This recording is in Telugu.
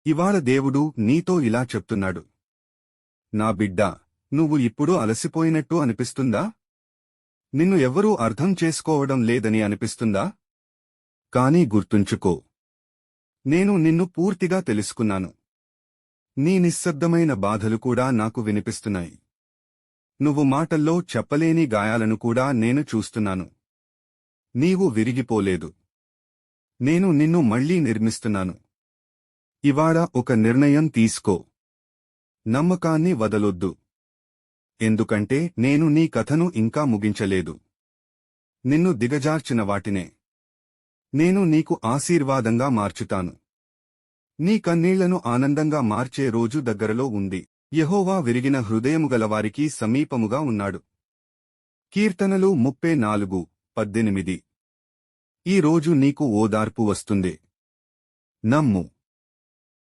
ఇవాళ దేవుడు నీతో ఇలా చెప్తున్నాడు. నా బిడ్డా, నువ్వు ఇప్పుడు అలసిపోయినట్టు అనిపిస్తుందా? నిన్ను ఎవ్వరూ అర్థం చేసుకోవడం లేదని అనిపిస్తుందా? కానీ గుర్తుంచుకో, నేను నిన్ను పూర్తిగా తెలుసుకున్నాను. నీ నిశ్శబ్దమైన బాధలు కూడా నాకు వినిపిస్తున్నాయి. నువ్వు మాటల్లో చెప్పలేని గాయాలను కూడా నేను చూస్తున్నాను. నీవు విరిగిపోలేదు. నేను నిన్ను మళ్లీ నిర్మిస్తున్నాను. ఇవాళ ఒక నిర్ణయం తీసుకో. నమ్మకాన్ని వదలొద్దు. ఎందుకంటే నేను నీ కథను ఇంకా ముగించలేదు. నిన్ను దిగజార్చిన వాటినే నేను నీకు ఆశీర్వాదంగా మార్చుతాను. నీ కన్నీళ్లను ఆనందంగా మార్చే రోజు దగ్గరలో ఉంది. యెహోవా విరిగిన హృదయముగలవారికి సమీపముగా ఉన్నాడు. కీర్తనలు 34:18. ఈ రోజు నీకు ఓదార్పు వస్తుంది. నమ్ము.